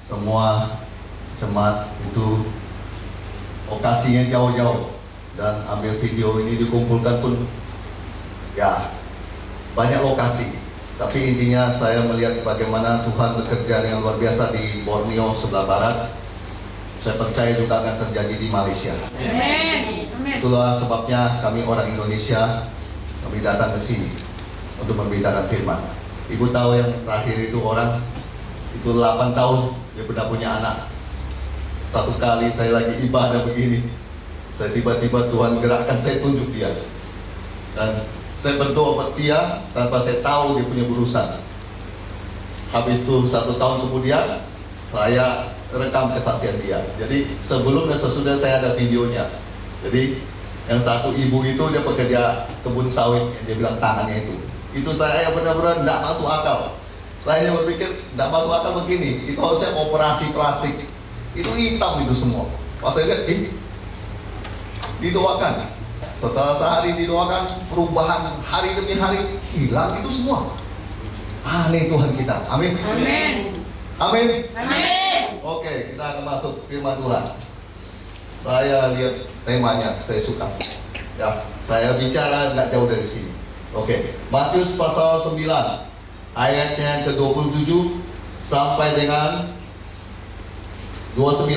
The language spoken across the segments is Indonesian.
semua jemaat itu lokasinya jauh-jauh, dan ambil video ini dikumpulkan pun ya banyak lokasi. Tapi intinya saya melihat bagaimana Tuhan bekerja dengan luar biasa di Borneo sebelah barat. Saya percaya juga akan terjadi di Malaysia. Amin. Itulah sebabnya kami orang Indonesia, kami datang ke sini untuk memberitakan firman. Ibu tahu yang terakhir itu orang itu 8 tahun dia pernah punya anak. Satu kali saya lagi ibadah begini, saya tiba-tiba Tuhan gerakkan, saya tunjuk dia, dan saya berdoa buat dia tanpa saya tahu dia punya urusan. Habis itu 1 tahun kemudian saya rekam kesaksian dia. Jadi sebelum dan sesudah saya ada videonya. Jadi yang satu ibu itu dia pekerja kebun sawit, yang dia bilang tangannya itu saya benar-benar tidak masuk akal. Saya berpikir tidak masuk akal begini, itu harusnya operasi plastik. Itu hitam itu semua. Pas saya lihat, didoakan. Setelah sehari didoakan, perubahan hari demi hari, hilang itu semua. Aneh Tuhan kita. Amin. Amin. Amin. Amin. Oke, kita akan masuk firman Tuhan. Saya lihat temanya, saya suka. Ya, saya bicara nggak jauh dari sini. Oke, Matius pasal 9 ayatnya ke-27 sampai dengan 29.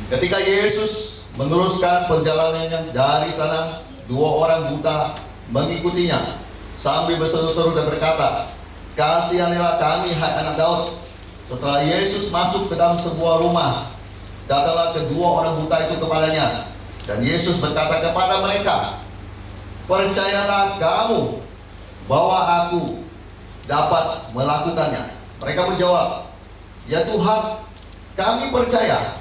Ketika Yesus meneruskan perjalanannya dari sana, 2 orang buta mengikutinya sambil berseru-seru dan berkata, "Kasihanilah kami, hai anak Daud." Setelah Yesus masuk ke dalam sebuah rumah, datanglah kedua orang buta itu kepadanya, dan Yesus berkata kepada mereka, "Percayalah kamu bahwa aku dapat melakukannya." Mereka menjawab, "Ya Tuhan, kami percaya."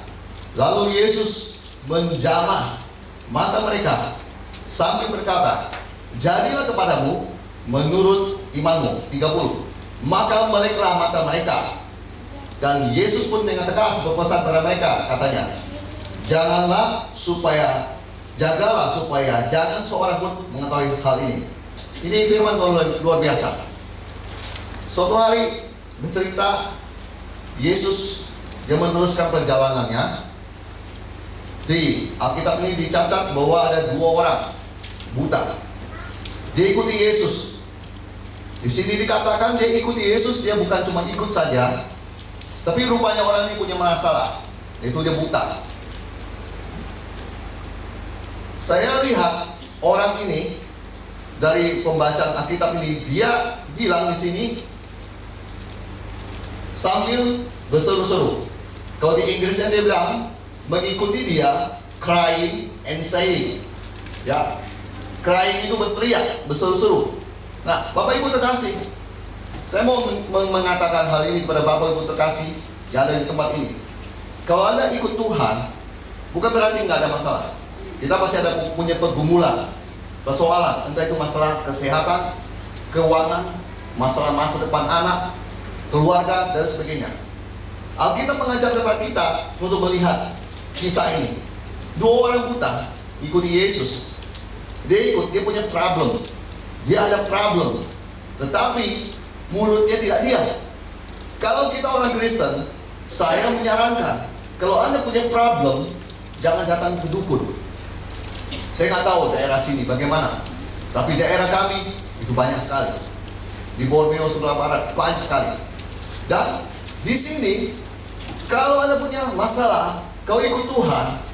Lalu Yesus menjamah mata mereka sambil berkata, "Jadilah kepadamu menurut imanmu." 30. Maka meleklah mata mereka. Dan Yesus pun dengan tegas berpesan pada mereka, katanya, jagalah supaya jangan seorang pun mengetahui hal ini." Ini firman luar biasa. Suatu hari bercerita Yesus, dia meneruskan perjalanannya. Di Alkitab ini dicatat bahwa ada 2 orang buta. Dia ikuti Yesus. Di sini dikatakan dia ikuti Yesus, dia bukan cuma ikut saja, tapi rupanya orang ini punya masalah, yaitu dia buta. Saya lihat orang ini dari pembacaan Alkitab ini, dia bilang di sini sambil berseru-seru. Kalau di Inggrisnya dia bilang mengikuti dia, crying and saying. Ya, crying itu berteriak, berseru-seru. Nah, Bapak Ibu terkasih, saya mau mengatakan hal ini kepada Bapak Ibu terkasih yang ada di tempat ini. Kalau Anda ikut Tuhan, bukan berarti nggak ada masalah. Kita pasti ada punya pergumulan, persoalan, entah itu masalah kesehatan, keuangan, masalah masa depan anak, keluarga, dan sebagainya. Alkitab mengajar kepada kita untuk melihat kisah ini. 2 orang buta ikuti Yesus. Dia punya problem. Dia ada problem, tetapi mulutnya tidak diam. Kalau kita orang Kristen, saya menyarankan, kalau Anda punya problem, jangan datang ke dukun. Saya nggak tahu daerah sini bagaimana, tapi daerah kami itu banyak sekali. Di Borneo sebelah barat banyak sekali. Dan di sini, kalau Anda punya masalah, kau ikut Tuhan,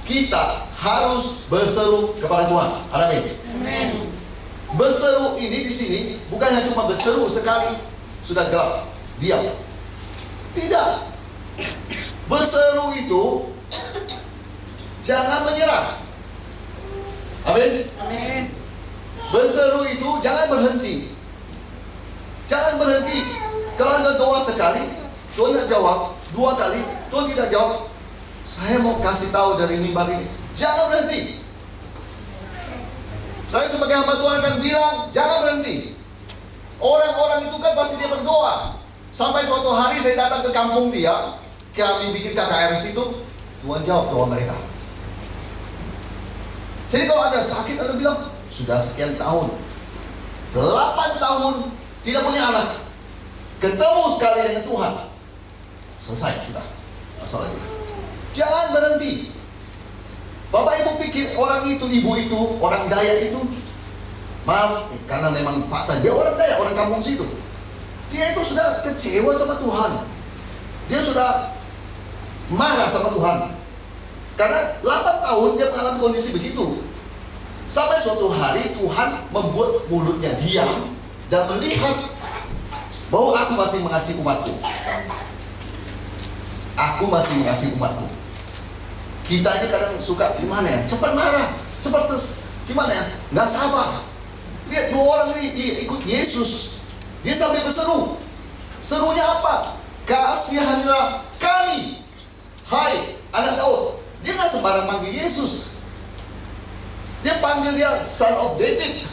kita harus berseru kepada Tuhan. Amin. Amin. Berseru ini di sini bukan hanya cuma berseru sekali sudah gelap, diam. Tidak. Berseru itu jangan menyerah. Amin. Amin. Berseru itu jangan berhenti. Jangan berhenti. Kalau Anda doa sekali, Tuhan tidak jawab. 2 kali, Tuhan tidak jawab. Saya mau kasih tahu dari mimbar ini, jangan berhenti. Saya sebagai hamba Tuhan akan bilang, jangan berhenti. Orang-orang itu kan pasti dia berdoa. Sampai suatu hari saya datang ke kampung dia, kami bikin KKR di situ, Tuhan jawab doa mereka. Jadi kalau Anda sakit, Anda bilang, sudah sekian tahun, 8 tahun tidak punya anak, ketemu sekali dengan Tuhan, selesai sudah masalahnya. Jangan berhenti. Bapak Ibu pikir orang itu, ibu itu, orang Dayak itu, maaf, karena memang fakta dia orang Dayak, orang kampung situ. Dia itu sudah kecewa sama Tuhan. Dia sudah marah sama Tuhan. Karena 8 tahun dia mengalami kondisi begitu. Sampai suatu hari Tuhan membuat mulutnya diam dan melihat bahwa aku masih mengasihi umatku. Aku masih mengasihi umatku. Kita ini kadang suka gimana ya? Cepat marah, cepat gimana ya? Nggak sabar. Lihat 2 orang ini ikut Yesus. Dia sampai berseru. Serunya apa? Kasihanilah kami, hai anak Daud. Dia nggak sembarang panggil Yesus. Dia panggil dia Son of David.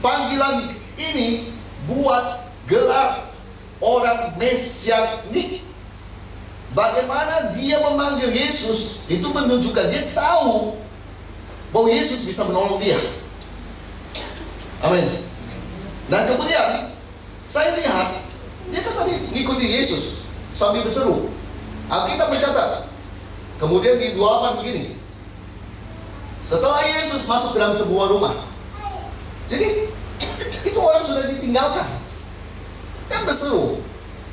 Panggilan ini buat gelar orang Mesianik. Bagaimana dia memanggil Yesus, itu menunjukkan dia tahu bahwa Yesus bisa menolong dia. Amin. Dan kemudian saya lihat dia kan tadi ngikuti Yesus sambil berseru. Alkitab mencatat. Kemudian di 28 begini. Setelah Yesus masuk ke dalam sebuah rumah. Jadi itu orang sudah ditinggalkan. Kan berseru,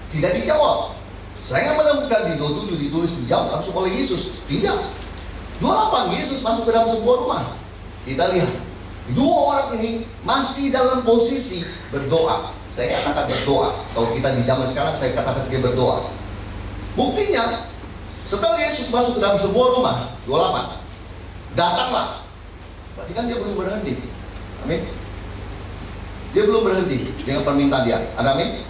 tidak dijawab. Saya nggak menemukan di 27 ditulis dijawab langsung oleh Yesus. Tidak. 28 Yesus masuk ke dalam sebuah rumah. Kita lihat 2 orang ini masih dalam posisi berdoa. Saya katakan berdoa. Kalau kita di zaman sekarang saya katakan dia berdoa. Buktinya setelah Yesus masuk ke dalam sebuah rumah, 28, datanglah. Berarti kan dia belum berhenti. Amin. Dia belum berhenti dengan permintaan dia. Ada amin?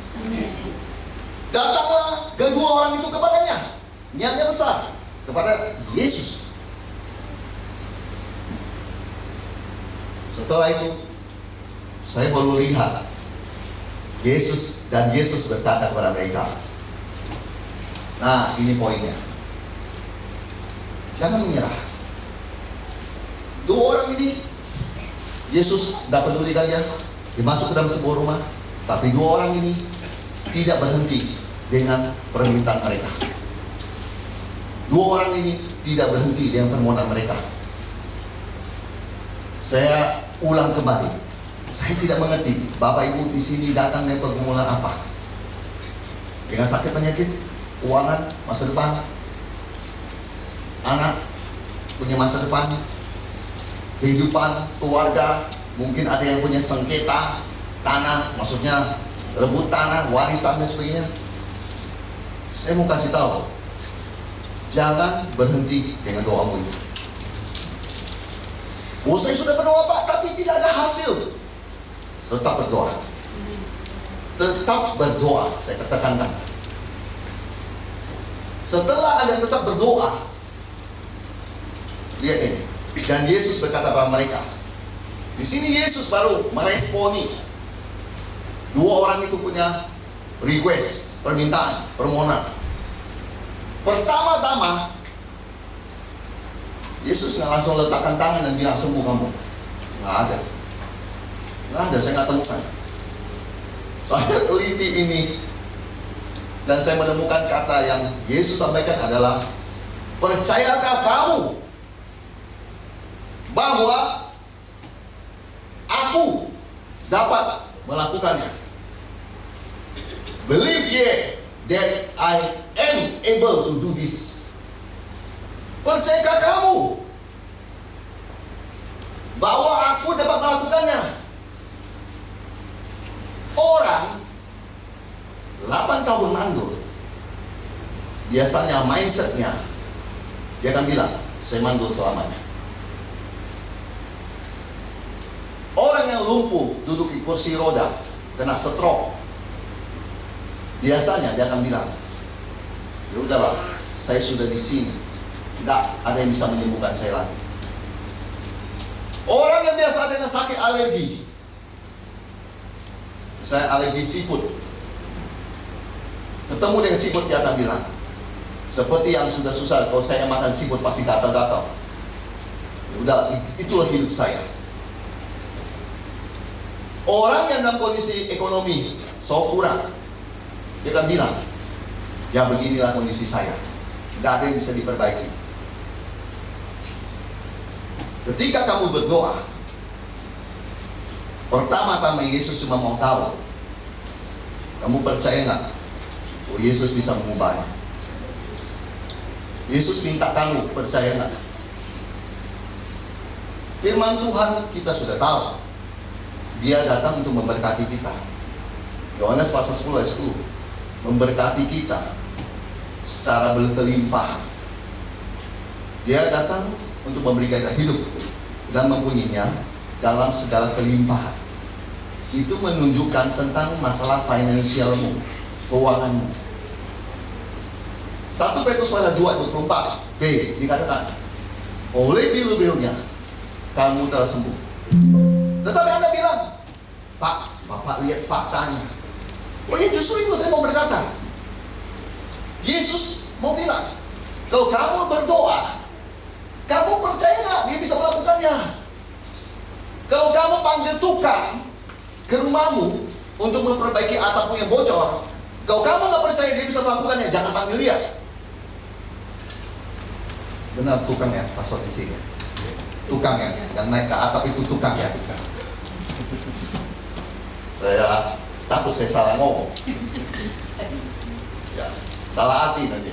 Datanglah kedua orang itu kepadanya. Niatnya besar kepada Yesus. Setelah itu saya baru lihat Yesus berkata kepada mereka. Nah, ini poinnya. Jangan menyerah. 2 orang ini Yesus tidak pedulikan dia. Dia masuk ke dalam sebuah rumah. Tapi 2 orang ini tidak berhenti dengan permintaan mereka. 2 orang ini tidak berhenti dengan permohonan mereka. Saya ulang kembali. Saya tidak mengerti Bapak Ibu di sini datang dengan pergumulan apa? Dengan sakit penyakit, keuangan, masa depan, anak punya masa depan, kehidupan, keluarga, mungkin ada yang punya sengketa tanah, maksudnya rebut tanah, warisan dan sebagainya. Saya mau kasih tahu, jangan berhenti dengan doamu itu. Oh, saya sudah berdoa Pak, tapi tidak ada hasil. Tetap berdoa. Tetap berdoa, saya katakan. Setelah Anda tetap berdoa, lihat ini. Dan Yesus berkata kepada mereka. Di sini Yesus baru meresponi 2 orang itu punya request, permintaan, permohonan. Pertama-tama Yesus nggak langsung letakkan tangan dan bilang sembuh kamu. Nggak ada. Nggak ada, saya nggak temukan. Saya teliti ini dan saya menemukan kata yang Yesus sampaikan adalah, percayakah kamu bahwa aku dapat melakukannya? Believe ye that I am able to do this. Percayakah kamu bahwa aku dapat melakukannya? Orang 8 tahun mandul, biasanya mindsetnya dia akan bilang, saya mandul selamanya. Orang yang lumpuh duduk di kursi roda, kena stroke, biasanya dia akan bilang, ya udahlah, saya sudah di sini, tidak ada yang bisa menyembuhkan saya lagi. Orang yang biasa dengan sakit alergi, saya alergi seafood, ketemu dengan seafood dia akan bilang, seperti yang sudah susah, kalau saya makan seafood pasti gatal-gatal. Ya udah, itulah hidup saya. Orang yang dalam kondisi ekonomi so kurang, dia akan bilang, Ya beginilah kondisi saya. Tidak ada yang bisa diperbaiki. Ketika kamu berdoa, pertama-tama Yesus cuma mau tahu, kamu percaya nggak? Oh, Yesus bisa mengubahnya. Yesus minta kamu percaya nggak? Firman Tuhan kita sudah tahu. Dia datang untuk memberkati kita. Yohanes pasal 10 ayat 10. Memberkati kita secara berkelimpahan. Dia datang untuk memberikan kita hidup dan mempunyainya dalam segala kelimpahan. Itu menunjukkan tentang masalah finansialmu, keuanganmu. 1 Petrus pasal 2 ayat 24 B dikatakan, oleh bilu-bilunya kamu telah sembuh. Tetapi Anda bilang, Pak, Bapak lihat faktanya. Oh ya, justru itu saya mau berkata. Yesus mau bilang, kalau kamu berdoa, kamu percaya nggak dia bisa melakukannya? Kalau kamu panggil tukang ke rumahmu untuk memperbaiki atapmu yang bocor, kalau kamu nggak percaya dia bisa melakukannya, jangan panggil dia. Benar tukang ya, pastor di sini. Tukang ya, yang naik ke atap itu tukang ya. Saya takut saya salah ngomong. Ya, salah hati nanti.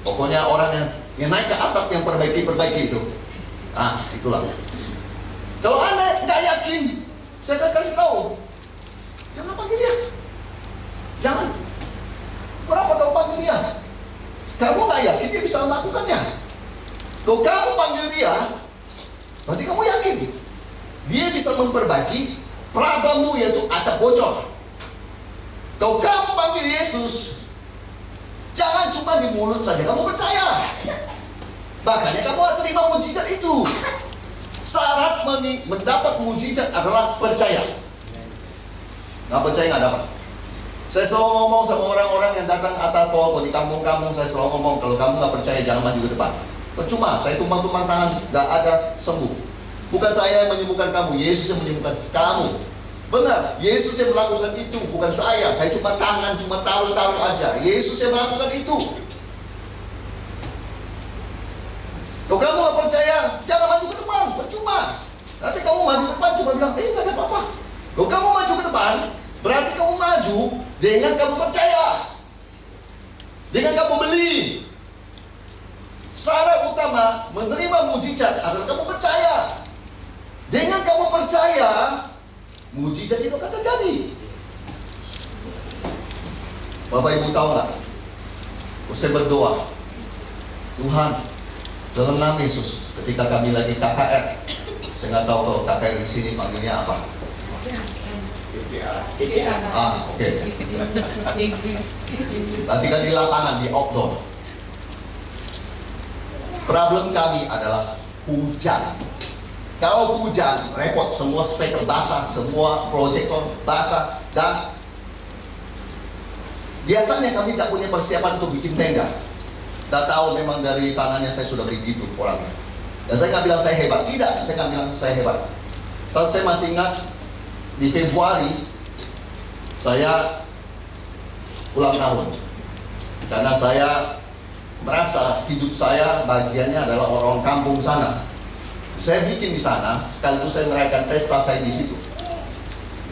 Pokoknya orang yang naik ke atap yang perbaiki itu. Ah, itulah. Kalau Anda nggak yakin, saya akan kasih tahu. Jangan panggil dia. Jangan. Berapa kau panggil dia? Kamu nggak yakin dia bisa melakukannya. Kalau kamu panggil dia, berarti kamu yakin dia bisa memperbaiki problemmu, yaitu atap bocor. Kalau kamu panggil Yesus, jangan cuma di mulut saja kamu percaya. Makanya kamu harus terima mujizat itu. Syarat mendapat mujizat adalah percaya. Nggak percaya nggak dapat. Saya selalu ngomong sama orang-orang yang datang atau kok di kampung-kampung, saya selalu ngomong, kalau kamu nggak percaya jangan maju ke depan. Percuma, saya tumpang-tumpang tangan, nggak ada sembuh. Bukan saya yang menyembuhkan kamu, Yesus yang menyembuhkan kamu. Benar, Yesus yang melakukan itu, bukan saya. Saya cuma tangan, cuma taruh-taruh aja. Yesus yang melakukan itu. Kalau kamu nggak percaya, jangan maju ke depan, percuma. Nanti kamu maju ke depan cuma bilang, nggak ada apa-apa. Kalau kamu maju ke depan, berarti kamu maju dengan kamu percaya, dengan kamu beli. Syarat utama menerima mujizat adalah kamu percaya. Dengan kamu percaya, mujizat itu akan terjadi. Bapak Ibu tahu nggak? Saya berdoa, Tuhan, dalam nama Yesus, ketika kami lagi KKR, saya nggak tahu kalau KKR di sini panggilnya apa. Oke. Nanti kan di lapangan, di outdoor. Problem kami adalah hujan. Kalau hujan, repot, semua speaker basah, semua proyektor basah, dan biasanya kami tak punya persiapan untuk bikin tenda. Tak tahu memang dari sananya saya sudah begitu orangnya. Dan saya nggak bilang saya hebat, tidak, saya nggak bilang saya hebat. Saat saya masih ingat di Februari saya ulang tahun, karena saya merasa hidup saya bagiannya adalah orang kampung sana. Saya bikin di sana, sekaligus saya merayakan pesta saya di situ.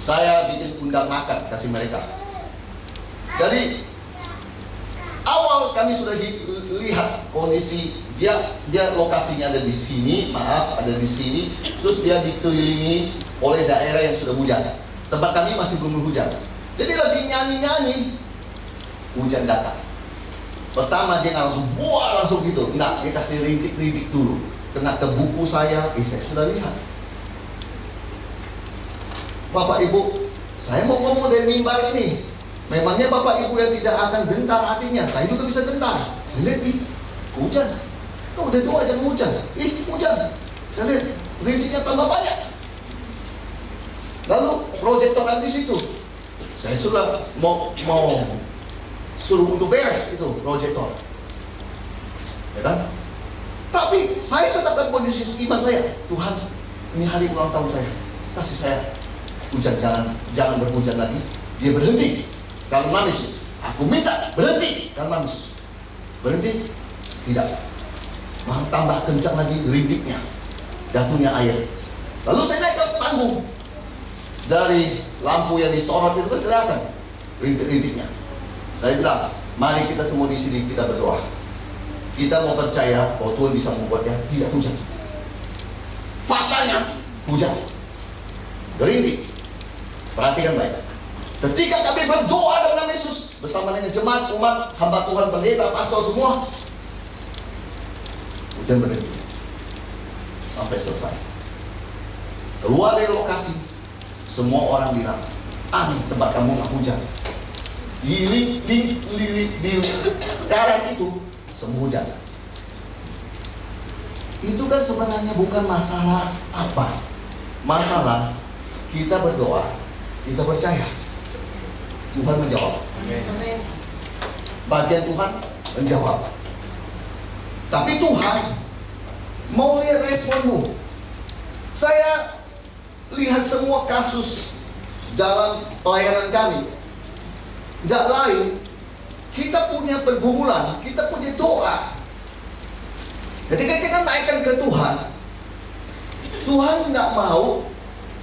Saya bikin undang makan, kasih mereka. Jadi awal kami sudah lihat kondisi dia lokasinya ada di sini, ada di sini, terus dia dikelilingi oleh daerah yang sudah hujan. Tempat kami masih belum hujan. Jadi lagi nyanyi-nyanyi, hujan datang. Pertama dia nggak langsung buah langsung gitu, enggak, dia kasih rintik-rintik dulu. Kena ke buku saya sudah lihat. Bapak Ibu, saya mau ngomong dari mimbar ini. Memangnya Bapak Ibu yang tidak akan gentar hatinya, saya juga bisa gentar. Saya lihat, hujan. Kau udah doa jangan hujan. Hujan. Saya lihat, rintiknya tambah banyak. Lalu proyektor habis itu. Saya sudah mau suruh untuk beres itu proyektor, ya kan? Tapi saya tetap dalam kondisi iman saya. Tuhan, ini hari ulang tahun saya, kasih saya hujan, jangan berhujan lagi. Dia berhenti. Kalau manis, Aku minta berhenti karena Yesus. Berhenti? Tidak. Malah tambah kencang lagi rintiknya, jatuhnya air. Lalu saya naik ke panggung. Dari lampu yang disorot itu kan kelihatan rintik-rintiknya. Saya bilang, mari kita semua di sini kita berdoa. Kita mau percaya bahwa Tuhan bisa membuatnya tidak hujan. Faktanya hujan, rintik. Perhatikan baik. Ketika kami berdoa dalam nama Yesus bersama dengan jemaat, umat, hamba Tuhan, pendeta, pastor semua, hujan berhenti sampai selesai. Keluar dari lokasi, semua orang bilang, aneh, tempat kamu nggak hujan. Di lingkaran itu semua hujan. Itu kan sebenarnya bukan masalah apa. Masalah kita berdoa, kita percaya Tuhan menjawab. Amin. Bagian Tuhan menjawab. Tapi Tuhan mau lihat responmu. Saya lihat semua kasus dalam pelayanan kami. Tidak lain, kita punya pergumulan, kita punya doa. Ketika kita naikkan ke Tuhan, Tuhan tidak mau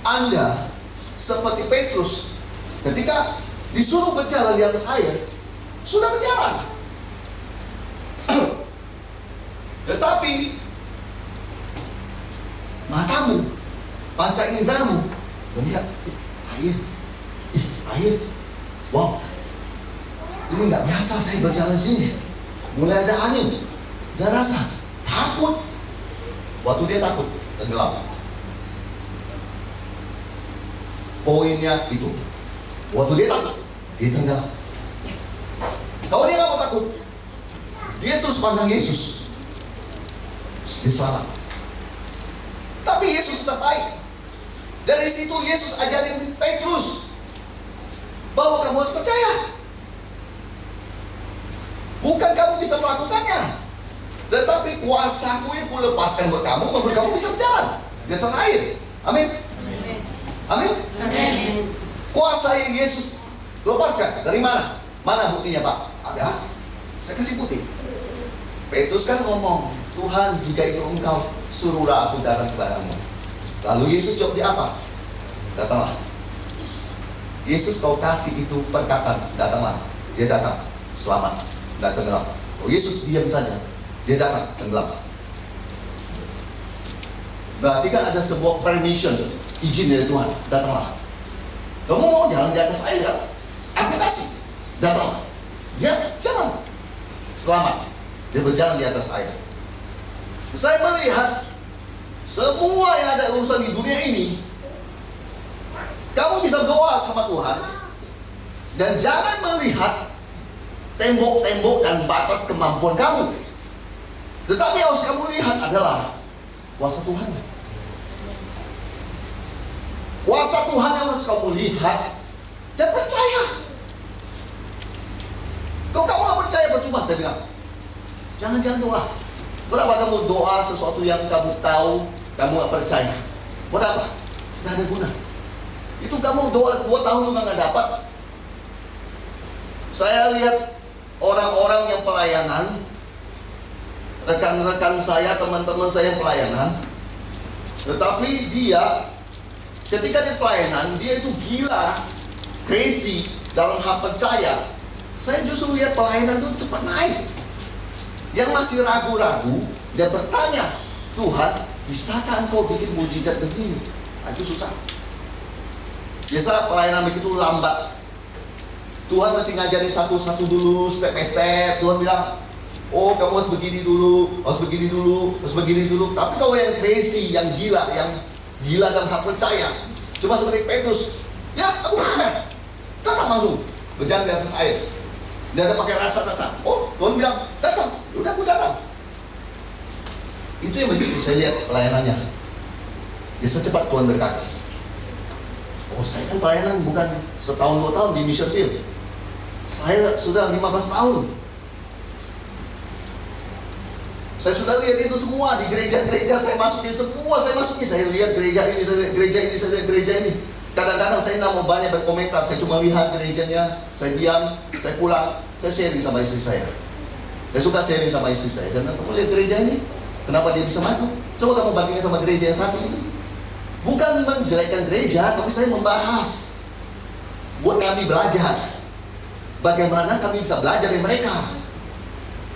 Anda seperti Petrus. Ketika disuruh berjalan di atas air, sudah berjalan. Tetapi matamu, panca inderamu melihat air, air. Wow, ini nggak biasa saya berjalan sini. Mulai ada angin, dan rasa takut. Waktu dia takut, tenggelam. Poinnya itu, waktu dia takut, dia tenggelam. Kalau dia nggak mau takut, dia terus pandang Yesus, dia selamat. Tapi Yesus tetap baik. Dari situ Yesus ajarin Petrus bahwa kamu harus percaya. Bukan kamu bisa melakukannya, tetapi kuasaku yang kulepaskan buat kamu, membuat kamu bisa berjalan di atas air. Amin. Amin. Amin. Kuasa yang Yesus lepaskan dari mana? Mana buktinya, Pak? Ada. Saya kasih bukti. Petrus kan ngomong, Tuhan, jika itu engkau, suruhlah aku datang kepadamu. Lalu Yesus jawab dia apa? Datanglah. Yesus kau kasih itu perkataan, datanglah. Dia datang, selamat, dan tenggelam. Oh, Yesus diam saja, dia datang, tenggelam. Berarti kan ada sebuah permission, izin dari Tuhan, datanglah. Kamu mau jalan di atas air kan? Aku kasih, datanglah. Dia jalan, selamat. Dia berjalan di atas air. Saya melihat semua yang ada urusan di dunia ini, kamu bisa doa sama Tuhan, dan jangan melihat tembok-tembok dan batas kemampuan kamu. Tetapi yang harus kamu lihat adalah kuasa Tuhan. Kuasa Tuhan yang harus kamu lihat dan percaya. Kalau kamu gak percaya, percuma saya bilang. Jangan doa. Berapa kamu doa sesuatu yang kamu tahu, kamu gak percaya? Berapa? Gak ada guna. Itu kamu doa 2 tahun juga gak dapat. Saya lihat orang-orang yang pelayanan, rekan-rekan saya, teman-teman saya yang pelayanan, tetapi dia ketika di pelayanan, dia itu gila, crazy dalam hal percaya. Saya justru lihat pelayanan itu cepat naik. Yang masih ragu-ragu, dia bertanya, Tuhan, bisakah engkau bikin mujizat begini? Itu susah. Biasa pelayanan begitu lambat. Tuhan masih ngajarin satu-satu dulu, step by step. Tuhan bilang, oh kamu harus begini dulu, harus begini dulu, harus begini dulu. Tapi kalau yang crazy, yang gila dalam hal percaya, cuma seperti Petrus, ya aku percaya, datang langsung, berjalan di atas air. Dia ada pakai rasa-rasa. Oh, Tuhan bilang, datang. Udah, aku datang. Itu yang begitu saya lihat pelayanannya. Ya secepat Tuhan berkata. Oh, saya kan pelayanan bukan setahun 2 tahun di mission field. Saya sudah 15 tahun. Saya sudah lihat itu semua di gereja-gereja. Saya masukin semua, saya lihat gereja ini, saya lihat gereja ini, saya lihat gereja ini. Kadang-kadang saya tidak mau banyak berkomentar, saya cuma lihat gerejanya, saya diam, saya pulang, saya sharing sama istri saya. Saya suka sharing sama istri saya. Saya bilang, kamu lihat gereja ini, kenapa dia bisa maju? Coba kamu bandingin sama gereja yang satu itu. Bukan menjelekkan gereja, tapi saya membahas buat kami belajar. Bagaimana kami bisa belajar dari mereka?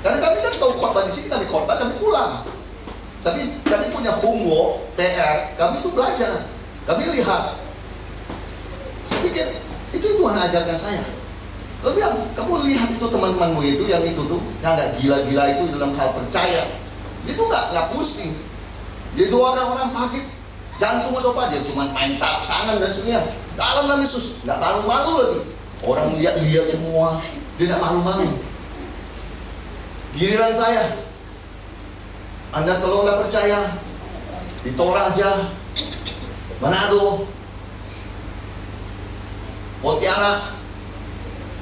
Karena kami kan tahu khotbah di sini, kami khotbah, kami pulang. Tapi kami punya homework, PR, kami itu belajar. Kami lihat. Saya pikir, itu Tuhan ajarkan saya. Kau bilang, kamu lihat itu teman-temanmu itu, yang itu tuh, yang gak gila-gila itu dalam hal percaya. Itu gak pusing. Dia doakan orang sakit, jantung atau apa, dia cuma main tangan dan semuanya. Dalam nama Yesus, gak malu-malu lagi. Orang lihat semua, dia gak malu-malu. Giliran saya, Anda kalau gak percaya, di Toraja, Manado, Pontianak,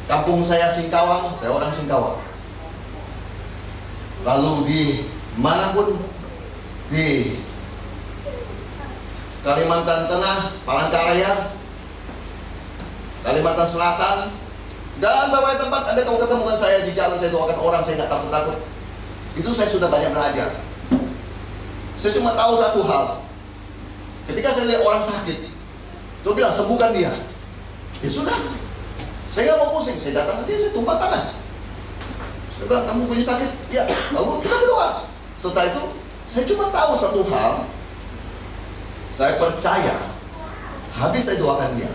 kampung saya Singkawang, saya orang Singkawang. Lalu di manapun, di Kalimantan Tengah, Palangkaraya, Kalimantan Selatan, dan berbagai tempat Anda kalau ketemukan saya di jalan, saya doakan orang, saya nggak takut-takut. Itu saya sudah banyak belajar. Saya cuma tahu satu hal. Ketika saya lihat orang sakit, dia bilang sembuhkan dia. Ya sudah, saya nggak mau pusing, saya datang ke dia, saya tumpah tangan. Saya bilang, kamu punya sakit? Ya, lalu kita berdoa. Setelah itu, saya cuma tahu satu hal. Saya percaya, habis saya doakan dia,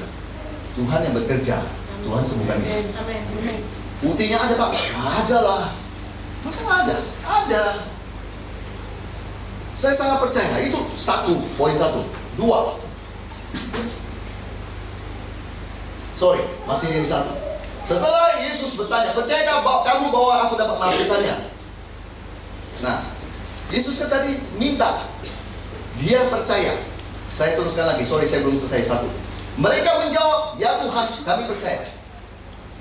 Tuhan yang bekerja, Tuhan sembuhkan dia. Amin. Buktinya ada Pak? Ada lah. Masa nggak ada? Ada. Saya sangat percaya, itu poin satu. Dua, masih ini satu. Setelah Yesus bertanya, percayakah kamu bahwa aku dapat melakukannya? Nah, Yesus kan tadi minta, dia percaya. Saya teruskan lagi, saya belum selesai satu. Mereka menjawab, ya Tuhan, kami percaya.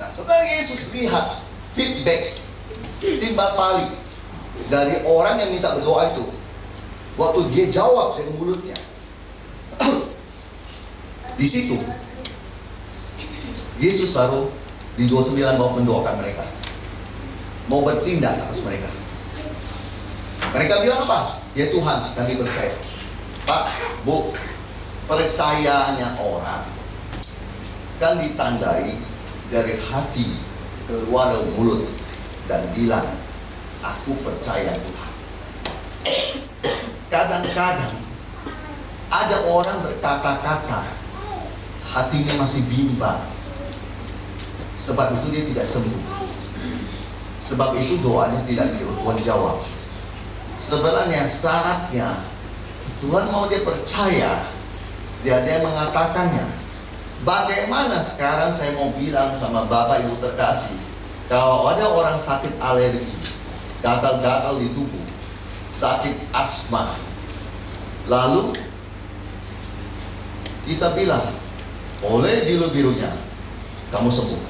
Nah, setelah Yesus lihat feedback, timbal balik dari orang yang minta berdoa itu, waktu dia jawab dengan mulutnya, di situ Yesus baru di 29 mau mendoakan mereka, mau bertindak atas mereka. Mereka bilang apa? Ya Tuhan, kami percaya. Pak, Bu, percayaannya orang kan ditandai dari hati keluar dari mulut dan bilang, aku percaya Tuhan. Kadang-kadang ada orang berkata-kata, hatinya masih bimbang. Sebab itu dia tidak sembuh. Sebab itu doanya tidak Tuhan jawab. Sebenarnya saatnya Tuhan mau dia percaya, dia mengatakannya. Bagaimana sekarang saya mau bilang sama Bapak Ibu terkasih, kalau ada orang sakit alergi, gatal-gatal di tubuh, sakit asma, lalu kita bilang, oleh biru-birunya kamu sembuh.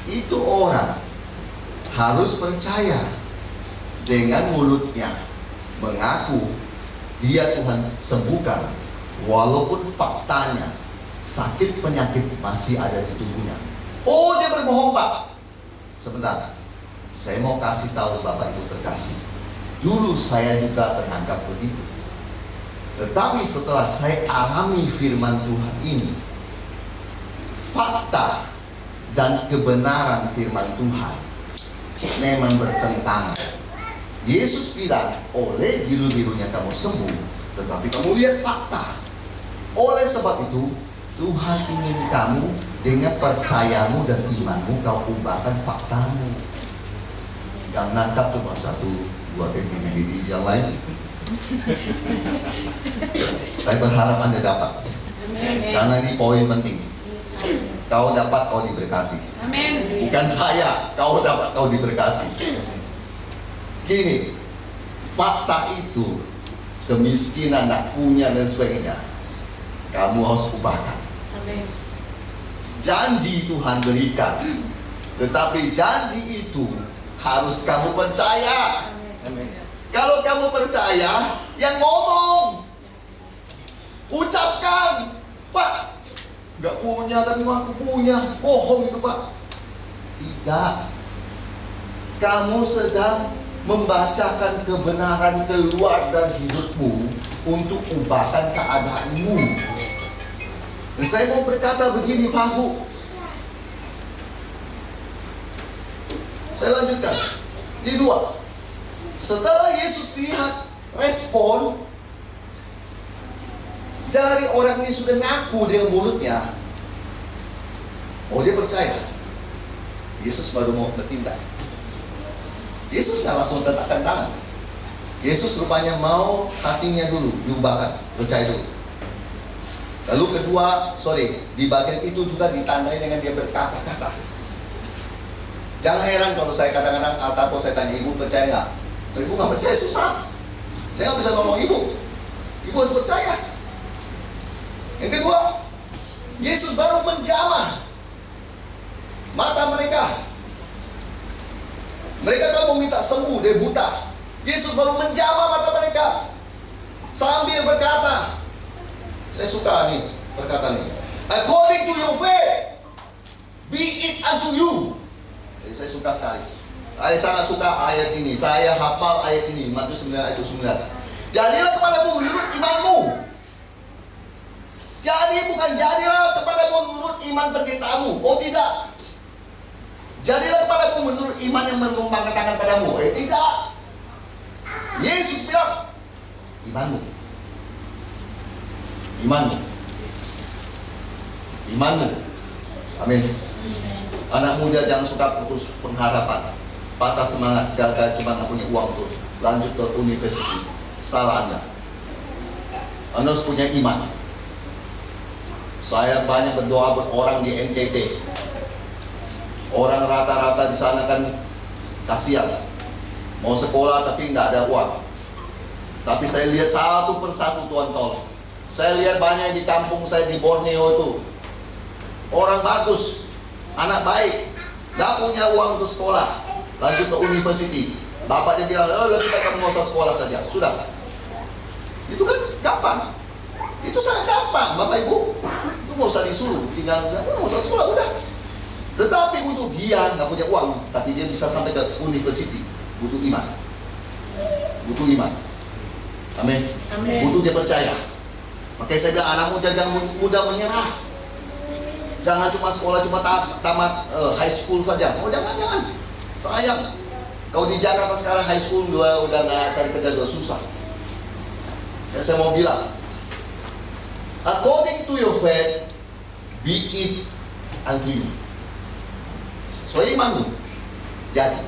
Itu orang harus percaya dengan mulutnya, mengaku dia Tuhan sembuhkan, walaupun faktanya sakit penyakit masih ada di tubuhnya. Oh, dia berbohong Pak. Sebentar, saya mau kasih tahu Bapak Ibu terkasih, dulu saya juga beranggap begitu. Tetapi setelah saya alami firman Tuhan ini, fakta dan kebenaran firman Tuhan memang bertentangan. Yesus bilang, oleh biru-birunya kamu sembuh, tetapi kamu lihat fakta. Oleh sebab itu, Tuhan ingin kamu dengan percayamu dan imanmu kau ubahkan faktamu. Yang nangkap cuma 1, 2 titik yang lain. Saya berharap Anda dapat, karena ini poin penting. Kau dapat, kau diberkati. Amin. Bukan saya, kau dapat, kau diberkati. Gini, fakta itu, kemiskinan, tak punya dan sebagainya, kamu harus ubahkan. Amin. Janji Tuhan berikan, tetapi janji itu harus kamu percaya. Amin. Kalau kamu percaya, yang ngomong, ucapkan. Pak, nggak punya tapi aku punya. Bohong itu Pak. Tidak. Kamu sedang membacakan kebenaran keluar dari hidupmu untuk ubahkan keadaanmu. Dan saya mau berkata begini Pak Bu. Saya lanjutkan. Di 2. Setelah Yesus lihat respon dari orang ini sudah ngaku dengan mulutnya, oh dia percaya, Yesus baru mau bertindak. Yesus nggak langsung letakkan tangan. Yesus rupanya mau hatinya dulu diubahkan, percaya dulu. Lalu kedua, di bagian itu juga ditandai dengan dia berkata-kata. Jangan heran kalau saya kadang-kadang atau saya tanya ibu percaya nggak? Ibu nggak percaya susah. Saya nggak bisa ngomong ibu. Ibu harus percaya. Yang kedua, Yesus baru menjamah mata mereka. Mereka kan mau minta sembuh, dia buta. Yesus baru menjamah mata mereka sambil berkata, saya suka nih perkataan ini. According to your faith, be it unto you. Jadi saya suka sekali. Saya sangat suka ayat ini. Saya hafal ayat ini, Matius 9 ayat 9. Jadilah kepadamu menurut imanmu. Jadi bukan jadilah kepadamu menurut iman pendetamu. Oh tidak. Jadilah kepadamu menurut iman yang menumpang tangan padamu. Tidak. Yesus bilang, imanmu. Imanmu. Imanmu. Amin. Anak muda jangan suka putus pengharapan. Patah semangat, gagal cuma nggak punya uang terus. Lanjut ke universitas. Salah Anda. Anda harus punya iman. Saya banyak berdoa buat orang di NTT. Orang rata-rata di sana kan kasihan, mau sekolah tapi nggak ada uang. Tapi saya lihat satu persatu Tuhan tolong. Saya lihat banyak di kampung saya di Borneo itu, orang bagus, anak baik, nggak punya uang untuk sekolah, lanjut ke university. Bapaknya bilang, oh lebih baik kamu nggak usah sekolah saja, sudah. Itu kan gampang, itu sangat gampang, Bapak Ibu. Itu nggak usah disuruh, tinggal nggak usah sekolah, udah. Tetapi untuk dia nggak punya uang, tapi dia bisa sampai ke university, butuh iman. Butuh iman. Amin. Butuh dia percaya. Makanya saya bilang anakmu jangan mudah menyerah. Jangan cuma sekolah cuma tamat high school saja. Oh jangan. Sayang. Kalau di Jakarta sekarang high school udah nggak cari kerja sudah susah. Ya, saya mau bilang, according to your faith, be it unto you. Sesuai imanmu. Jadi,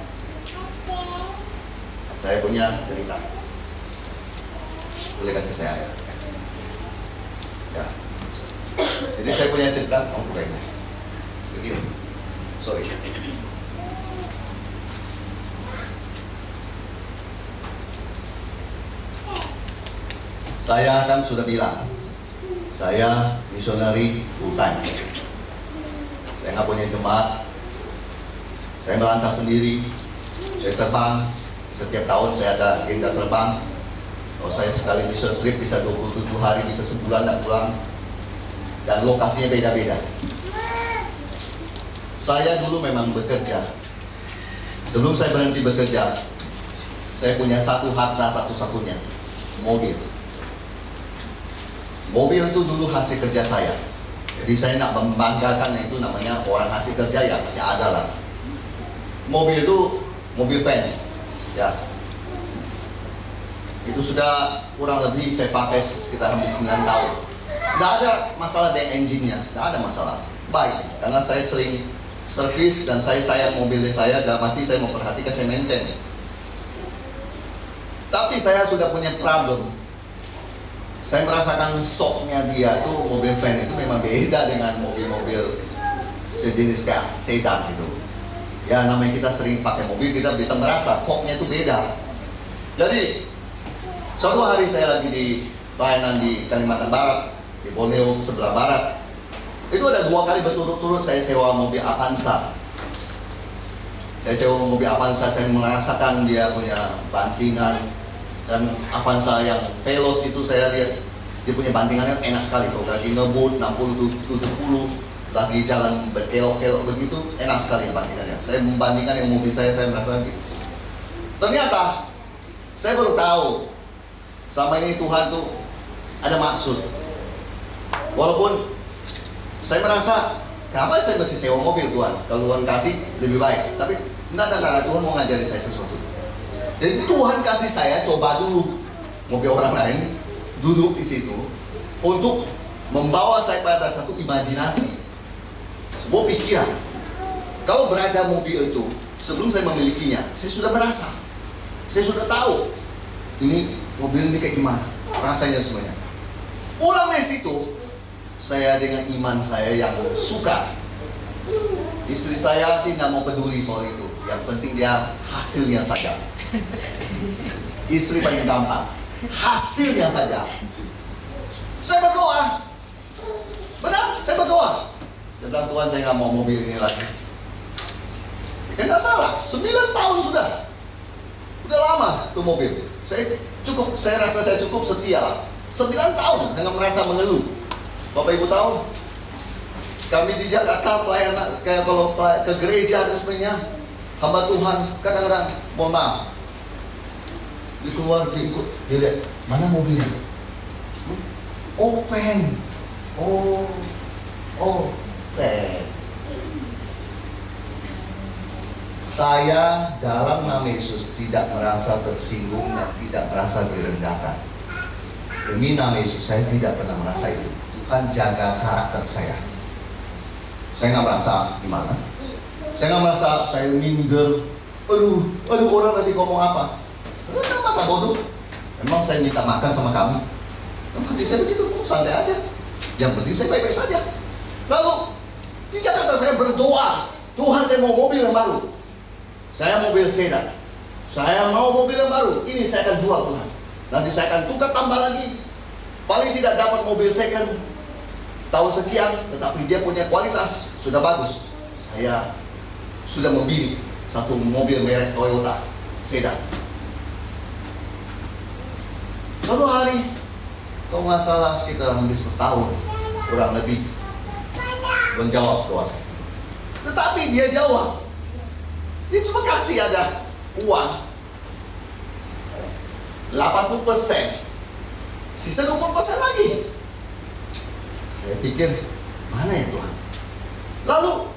saya punya cerita. Boleh kasih saya ayat? Ya. Jadi saya punya cerita. Oh, bukan. Begini. Sorry. Saya kan sudah bilang, saya misionari full time. Saya nggak punya jemaat. Saya melangkah sendiri, saya terbang, setiap tahun saya ada agenda terbang. Kalau saya sekali mission trip bisa 27 hari, bisa sebulan dan pulang. Dan lokasinya beda-beda. Saya dulu memang bekerja. Sebelum saya berhenti bekerja, saya punya satu harta satu-satunya, mobil. Mobil itu dulu hasil kerja saya. Jadi saya nggak membanggakan itu namanya orang hasil kerja ya masih ada lah. Mobil itu mobil van, ya. Itu sudah kurang lebih saya pakai sekitar hampir 9 tahun. Tidak ada masalah dengan engine-nya, tidak ada masalah. Baik, karena saya sering servis dan saya sayang mobilnya saya, dalam arti saya mau perhatikan, saya maintain. Tapi saya sudah punya problem. Saya merasakan shocknya dia tuh mobil van itu memang beda dengan mobil-mobil sejenis kayak sedan gitu. Ya namanya kita sering pakai mobil, kita bisa merasa shocknya itu beda. Jadi suatu hari saya lagi di pelayanan di Kalimantan Barat, di Borneo sebelah barat. Itu ada 2 kali berturut-turut saya sewa mobil Avanza. Saya sewa mobil Avanza, saya merasakan dia punya bantingan. Dan Avanza yang Veloz itu saya lihat Dia punya bantingannya enak sekali. Kalau lagi ngebut 60, 70, lagi jalan berkelok-kelok begitu, enak sekali bantingannya. Saya membandingkan yang mobil saya merasa gitu. Ternyata saya baru tahu sama ini Tuhan tuh ada maksud. Walaupun saya merasa, kenapa saya mesti sewa mobil Tuhan? Kalau Tuhan kasih lebih baik. Tapi enggak, Tuhan mau ngajari saya sesuatu. Jadi Tuhan kasih saya coba dulu mobil orang lain, duduk di situ untuk membawa saya pada satu imajinasi, sebuah pikiran. Kalau berada mobil itu, sebelum saya memilikinya, saya sudah merasa, saya sudah tahu ini mobil ini kayak gimana, rasanya semuanya. Pulang dari situ, saya dengan iman saya yang suka. Istri saya sih nggak mau peduli soal itu. Yang penting dia hasilnya saja. Istri paling gampang, hasilnya saja. Saya berdoa, benar, saya berdoa. Saya bilang, Tuhan, saya nggak mau mobil ini lagi. Kan nggak salah, 9 tahun sudah lama tuh mobil. Saya rasa saya cukup setia lah. 9 tahun dengan merasa mengeluh. Bapak Ibu tahu, kami di Jakarta pelayanan kayak kalau ke gereja dan sebagainya, hamba Tuhan kadang-kadang mohon maaf, di keluar diikut, dia lihat mana mobilnya? Oh van, van. Saya dalam nama Yesus tidak merasa tersinggung dan tidak merasa direndahkan. Demi nama Yesus saya tidak pernah merasa itu. Tuhan jaga karakter saya. Saya nggak merasa gimana. Saya nggak merasa saya minder. Aduh orang nanti ngomong apa? Masa bodoh? Emang saya minta makan sama kamu? Yang penting saya begitu, santai aja. Yang penting saya baik-baik saja. Lalu di Jakarta saya berdoa, Tuhan saya mau mobil yang baru. Saya mobil sedan. Saya mau mobil yang baru. Ini saya akan jual Tuhan. Nanti saya akan tukar tambah lagi. Paling tidak dapat mobil second tahun sekian, tetapi dia punya kualitas sudah bagus. Saya sudah membeli satu mobil merek Toyota sedan. Suatu hari, kalau nggak salah sekitar hampir setahun kurang lebih, menjawab doa saya. Tetapi dia jawab, dia cuma kasih ada uang 80%, sisa 20% lagi. Saya pikir, mana ya Tuhan? Lalu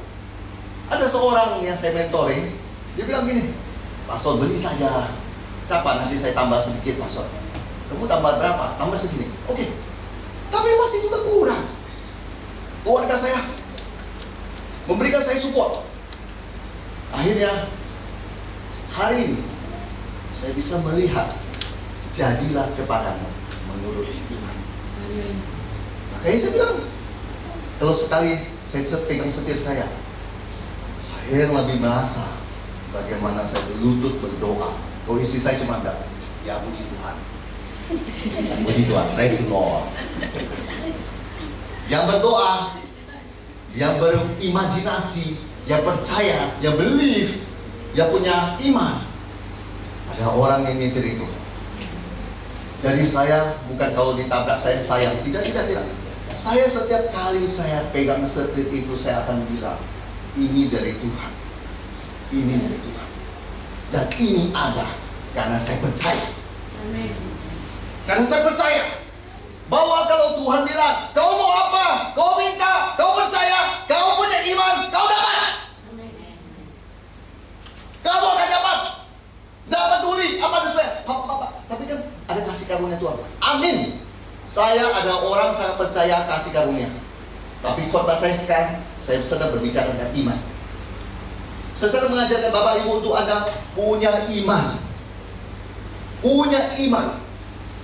ada seorang yang saya mentoring, dia bilang gini, Pastor beli saja. Kapan nanti saya tambah sedikit Pastor? Kamu tambah berapa? Tambah segini. Oke. Tapi masih juga kurang. Keluarga saya memberikan saya support. Akhirnya hari ini saya bisa melihat, jadilah kepadamu menurut iman. Amin. Makanya saya bilang, kalau sekali saya pegang setir saya lebih merasa bagaimana saya berlutut berdoa. Kalau isi saya cuma enggak, ya puji Tuhan. Puji Tuhan, praise the Lord. Yang berdoa, yang berimajinasi, yang percaya, yang believe, yang punya iman. Ada orang yang nyetir itu. Jadi saya bukan kalau ditabrak saya sayang, tidak. Saya setiap kali saya pegang setir itu saya akan bilang, ini dari Tuhan. Ini dari Tuhan. Dan ini ada karena saya percaya. Amin. Karena saya percaya bahwa kalau Tuhan bilang, kau mau apa? Kau minta, kau percaya, kau punya iman, kau dapat. Amin. Kamu akan dapat. Tidak peduli apa dan sebagainya. Bapak, tapi kan ada kasih karunia Tuhan. Amin. Saya ada orang sangat percaya kasih karunia. Tapi khotbah saya sekarang, saya sedang berbicara tentang iman. Saya sedang mengajarkan Bapak Ibu untuk Anda punya iman. Punya iman.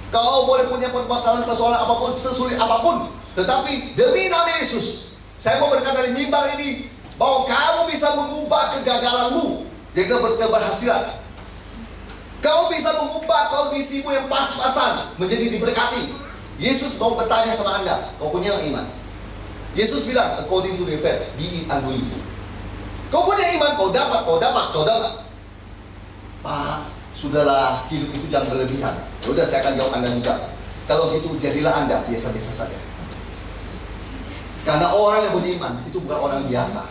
Kau boleh punya permasalahan apapun, sesulit apapun. Tetapi demi nama Yesus, saya mau berkata di mimbar ini, bahwa kamu bisa mengubah kegagalanmu jadi keberhasilan. Kau bisa mengubah kondisimu yang pas-pasan menjadi diberkati. Yesus mau bertanya sama Anda, kau punya iman? Yesus bilang, according to the faith, be it unto you. Kau punya iman, kau dapat. Pak, sudahlah, hidup itu jangan berlebihan. Ya udah, saya akan jawab Anda juga. Kalau gitu jadilah Anda biasa-biasa saja. Karena orang yang beriman itu bukan orang biasa.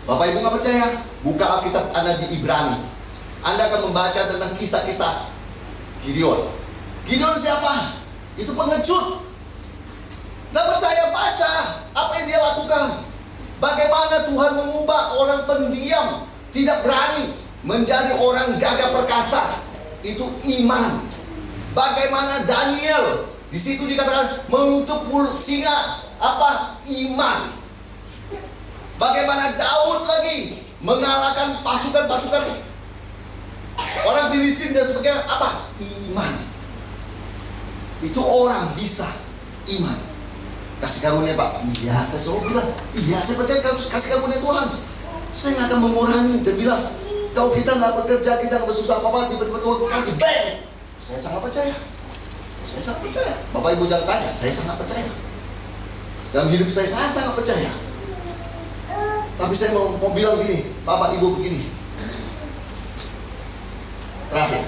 Bapak Ibu nggak percaya? Buka Alkitab Anda di Ibrani. Anda akan membaca tentang kisah-kisah Gideon. Gideon siapa? Itu pengecut. Nggak percaya, baca apa yang dia lakukan. Bagaimana Tuhan mengubah orang pendiam, tidak berani, menjadi orang gagah perkasa. Itu iman. Bagaimana Daniel, di situ dikatakan menutup mulut singa. Apa? Iman. Bagaimana Daud lagi mengalahkan pasukan-pasukan orang Filistin dan sebagainya. Apa? Iman. Itu orang bisa iman. Kasih karunia Pak. Iya, saya selalu bilang, iya saya percaya kasih karunia Tuhan. Saya nggak akan mengurangi dan bilang, kalau kita nggak bekerja, kita nggak bersusah apa-apa, tiba-tiba Tuhan kasih bang. Saya sangat percaya. Saya sangat percaya. Bapak Ibu jangan tanya, saya sangat percaya. Dalam hidup saya sangat percaya. Tapi saya mau bilang gini, Bapak Ibu begini. Terakhir,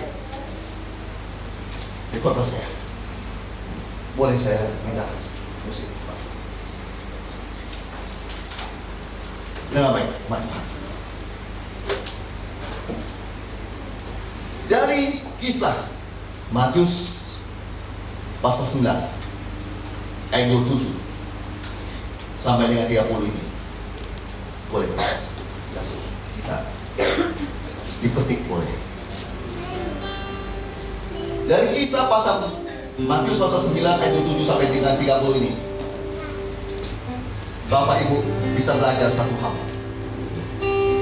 di kota saya, boleh saya minta musik? Dengan baik, mantap. Dari kisah Matius pasal 9 ayat 27 sampai dengan 30 ini, boleh kita dipetik boleh. Dari kisah pasal Matius pasal 9 ayat 27 sampai dengan 30 ini, Bapak Ibu bisa belajar satu hal.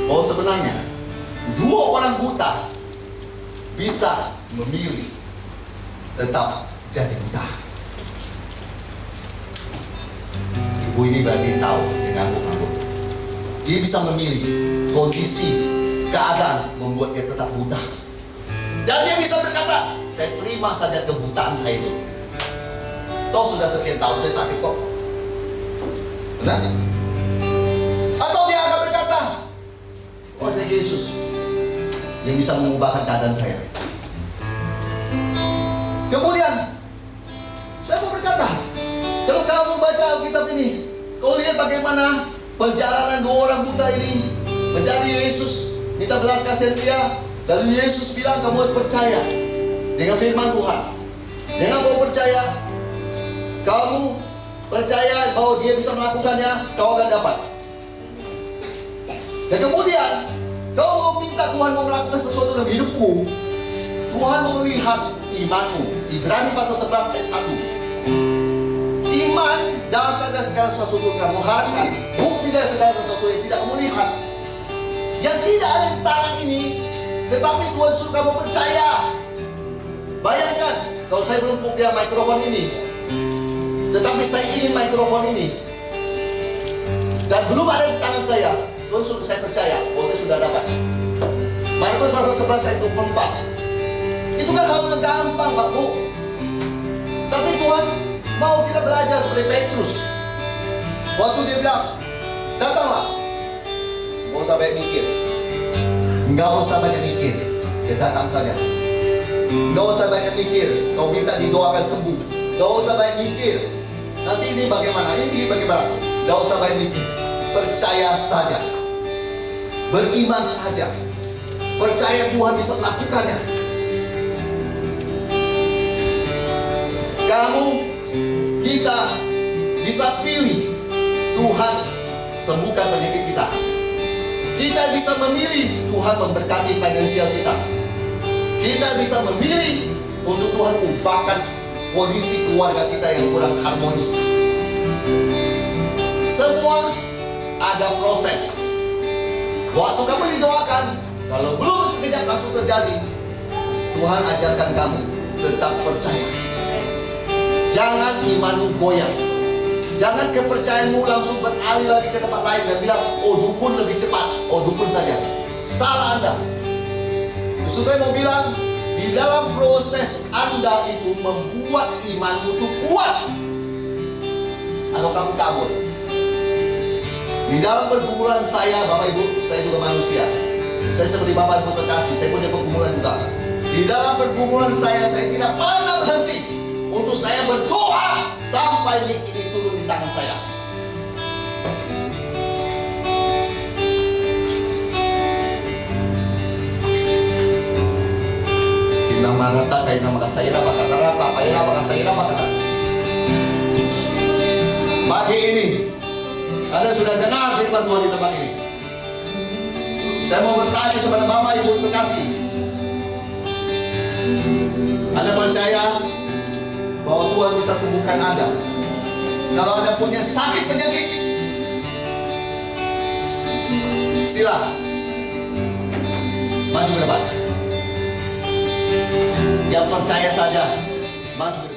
Oh, sebenarnya dua orang buta bisa memilih tetap jadi buta. Ibu ini berarti tahu dengan ngangguk. Dia bisa memilih kondisi, keadaan membuat dia tetap buta. Dan dia bisa berkata, saya terima saja kebutaan saya itu. Toh sudah sekian tahun saya sakit kok. Benar? Atau dia akan berkata, oh ada Yesus yang bisa mengubahkan keadaan saya. Kemudian saya mau berkata, kalau kamu baca Alkitab ini, kau lihat bagaimana perjalanan dua orang buta ini mencari Yesus, minta belas kasihan dia. Lalu Yesus bilang, kamu harus percaya dengan firman Tuhan. Dengan kamu percaya bahwa dia bisa melakukannya, kau akan dapat. Dan kemudian kau mau minta Tuhan mau melakukan sesuatu dalam hidupmu, Tuhan mau melihat imanmu. Ibrani pasal 11 ayat 1. Iman dasar dari segala sesuatu yang kamu harapkan, bukti dari segala sesuatu yang tidak kamu lihat, yang tidak ada di tangan ini, tetapi Tuhan suruh kamu percaya. Bayangkan kalau saya belum punya mikrofon ini, tetapi saya ingin mikrofon ini, dan belum ada di tangan saya, Tuhan suruh saya percaya, oh saya sudah dapat. Markus pasal 11 ayat 24. Itu kan hal yang gampang Pak Bu. Tapi Tuhan mau kita belajar seperti Petrus. Waktu dia bilang, datanglah, nggak usah banyak mikir. Nggak usah banyak mikir, dia datang saja. Nggak usah banyak mikir, kau minta didoakan sembuh. Nggak usah banyak mikir, nanti ini bagaimana, ini bagaimana. Nggak usah banyak mikir, percaya saja. Beriman saja. Percaya Tuhan bisa melakukannya. Kita bisa pilih Tuhan sembuhkan penyakit kita. Kita bisa memilih Tuhan memberkati finansial kita. Kita bisa memilih untuk Tuhan ubahkan kondisi keluarga kita yang kurang harmonis. Semua ada proses. Waktu kamu didoakan, kalau belum sekejap langsung terjadi, Tuhan ajarkan kamu tetap percaya. Jangan imanmu goyang. Jangan kepercayaanmu langsung beralih lagi ke tempat lain dan bilang, oh dukun lebih cepat, oh dukun saja. Salah Anda. Justru saya mau bilang, di dalam proses Anda itu membuat imanmu itu kuat, atau kamu kabur. Di dalam pergumulan saya, Bapak Ibu, saya juga manusia. Saya seperti Bapak Ibu terkasih, saya punya pergumulan juga. Di dalam pergumulan saya tidak pernah berhenti untuk saya berdoa sampai mic ini turun di tangan saya. Kinamarata kay na makasayra makatarata, payra makasayra makatarata. Pagi ini, Anda sudah dengar firman Tuhan di tempat ini. Saya mau bertanya kepada Bapak Ibu terkasih. Anda percaya bahwa Tuhan bisa sembuhkan Anda? Kalau Anda punya sakit penyakit, silakan maju ke depan. Yang percaya saja, maju ke depan.